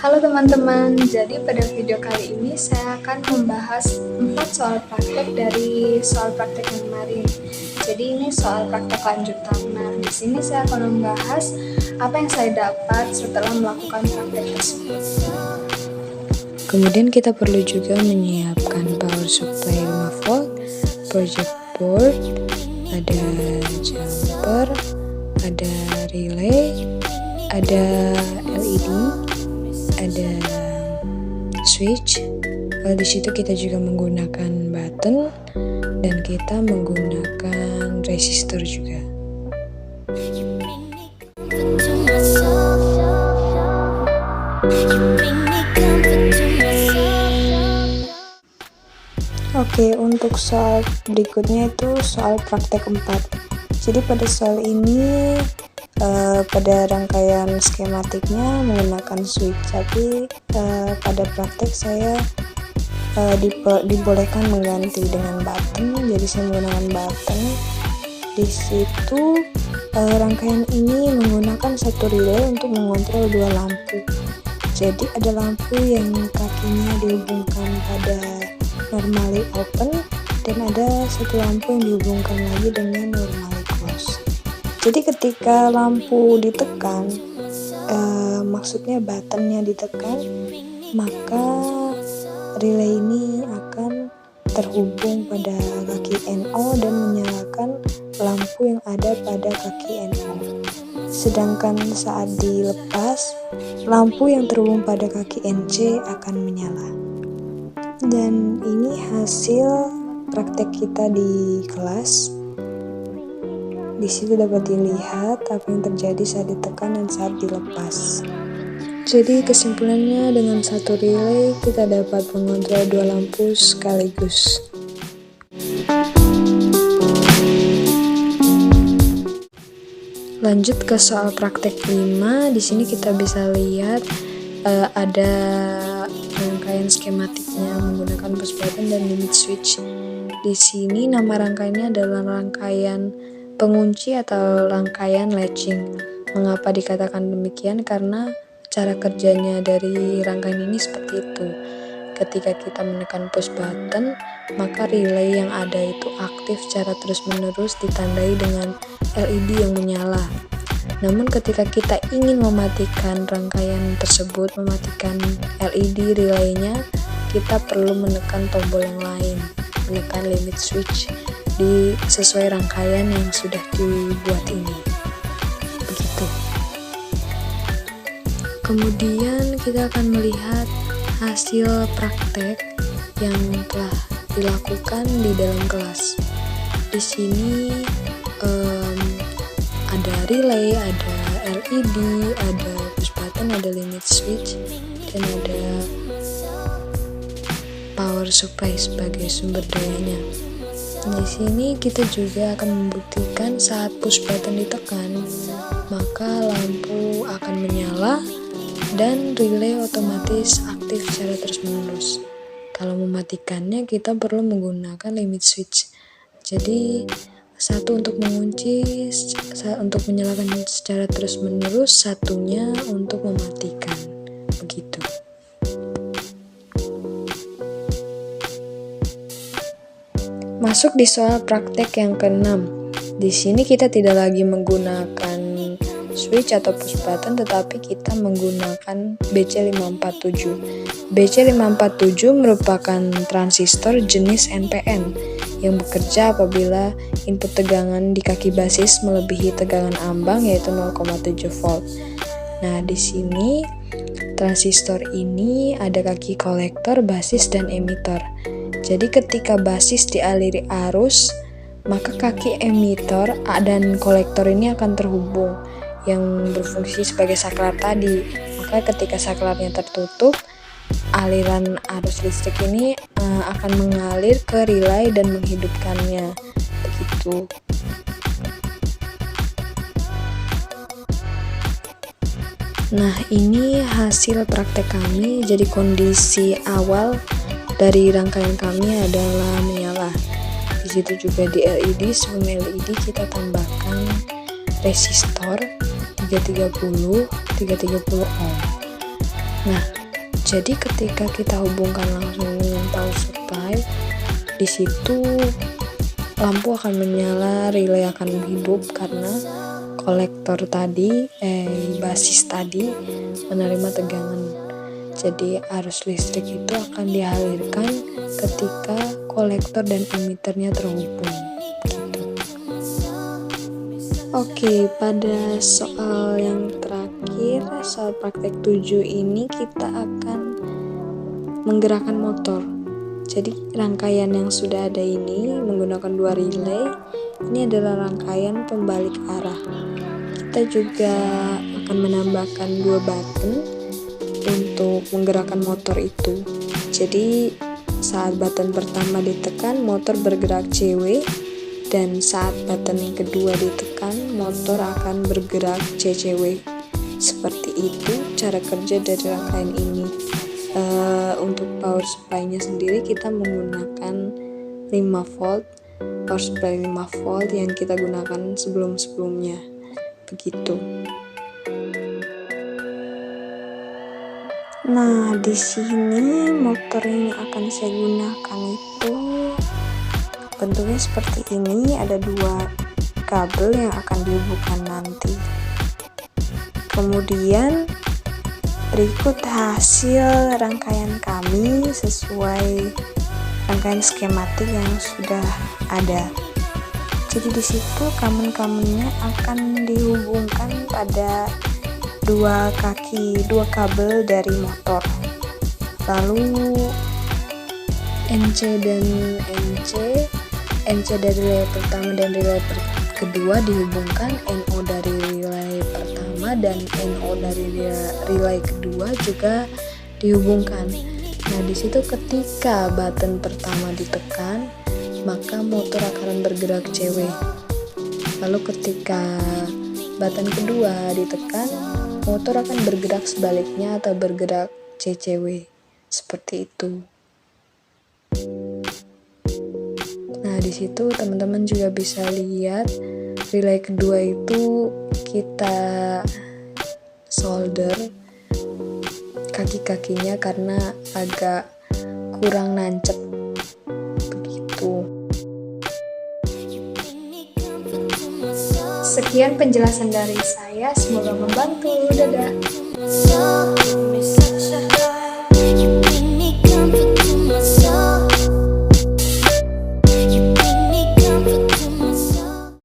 Halo teman-teman, jadi pada video kali ini saya akan membahas 4 soal praktek dari soal praktek yang kemarin. Jadi ini soal praktek lanjutan. Nah, di sini saya akan membahas apa yang saya dapat setelah melakukan praktek tersebut. Kemudian kita perlu juga menyiapkan power supply 5 volt, project board, ada jumper, ada relay, ada LED, ada switch. Lalu di situ kita juga menggunakan button dan kita menggunakan resistor juga. Oke, untuk soal berikutnya itu soal praktek 4. Jadi pada soal ini pada rangkaian skematiknya menggunakan switch, tapi pada praktek saya dibolehkan mengganti dengan button, jadi saya menggunakan button. Di situ rangkaian ini menggunakan satu relay untuk mengontrol 2 lampu. Jadi ada lampu yang kakinya dihubungkan pada normally open dan ada satu lampu yang dihubungkan lagi dengan normally close. Jadi ketika lampu ditekan, maksudnya buttonnya ditekan, maka relay ini akan terhubung pada kaki NO dan menyalakan lampu yang ada pada kaki NO. Sedangkan saat dilepas, lampu yang terhubung pada kaki NC akan menyala. Dan ini hasil praktek kita di kelas. Di situ dapat dilihat apa yang terjadi saat ditekan dan saat dilepas. Jadi kesimpulannya, dengan satu relay kita dapat mengontrol 2 lampu sekaligus. Lanjut ke soal praktek 5. Di sini kita bisa lihat ada rangkaian skematiknya menggunakan push button dan limit switch. Di sini nama rangkaiannya adalah rangkaian pengunci atau rangkaian latching. Mengapa dikatakan demikian? Karena cara kerjanya dari rangkaian ini seperti itu. Ketika kita menekan push button, maka relay yang ada itu aktif secara terus-menerus ditandai dengan LED yang menyala. Namun ketika kita ingin mematikan rangkaian tersebut, mematikan LED relaynya, kita perlu menekan tombol yang lain, menekan limit switch sesuai rangkaian yang sudah dibuat ini. Begitu. Kemudian kita akan melihat hasil praktek yang telah dilakukan di dalam kelas. Di sini ada relay, ada LED, ada push button, ada limit switch, dan ada power supply sebagai sumber dayanya. Di sini kita juga akan membuktikan saat push button ditekan, maka lampu akan menyala dan relay otomatis aktif secara terus-menerus. Kalau mematikannya kita perlu menggunakan limit switch. Jadi satu untuk mengunci, untuk menyalakan secara terus-menerus, satunya untuk mematikan. Begitu. Masuk di soal praktek yang ke-6. Di sini kita tidak lagi menggunakan switch atau push button, tetapi kita menggunakan BC547. BC547 merupakan transistor jenis NPN yang bekerja apabila input tegangan di kaki basis melebihi tegangan ambang yaitu 0,7 volt. Nah, di sini transistor ini ada kaki kolektor, basis, dan emitor. Jadi ketika basis dialiri arus, maka kaki emitor dan kolektor ini akan terhubung yang berfungsi sebagai saklar tadi. Maka ketika saklarnya tertutup, aliran arus listrik ini akan mengalir ke relay dan menghidupkannya. Begitu. Nah, ini hasil praktek kami. Jadi kondisi awal dari rangkaian kami adalah menyala. Di situ juga di LED, sebelum LED kita tambahkan resistor 330 ohm. Nah, jadi ketika kita hubungkan langsung dengan power supply, di situ lampu akan menyala, relay akan hidup karena kolektor tadi, basis tadi menerima tegangan. Jadi arus listrik itu akan dialirkan ketika kolektor dan emiternya terhubung. Gitu. Oke, pada soal yang terakhir, soal praktek 7 ini kita akan menggerakkan motor. Jadi rangkaian yang sudah ada ini menggunakan 2 relay, ini adalah rangkaian pembalik arah. Kita juga akan menambahkan 2 button untuk menggerakkan motor itu. Jadi saat button pertama ditekan, motor bergerak CW, dan saat button yang kedua ditekan, motor akan bergerak CCW. Seperti itu cara kerja dari rangkaian ini. Untuk power supply-nya sendiri kita menggunakan 5 volt, power supply 5 volt yang kita gunakan sebelum-sebelumnya. Begitu. Nah, di sini motor yang akan saya gunakan itu bentuknya seperti ini, ada 2 kabel yang akan dihubungkan nanti. Kemudian berikut hasil rangkaian kami sesuai rangkaian skematik yang sudah ada. Jadi di situ kamen-kamennya akan dihubungkan pada 2 kabel dari motor. Lalu NC dari relay pertama dan relay kedua dihubungkan, NO dari relay pertama dan NO dari relay kedua juga dihubungkan. Nah, di situ ketika button pertama ditekan, maka motor akan bergerak CW. Lalu ketika button kedua ditekan, motor akan bergerak sebaliknya atau bergerak CCW. Seperti itu. Nah, di situ teman-teman juga bisa lihat relay kedua itu kita solder kaki-kakinya karena agak kurang nancep. Begitu. Sekian penjelasan dari saya, semoga membantu. Dadah.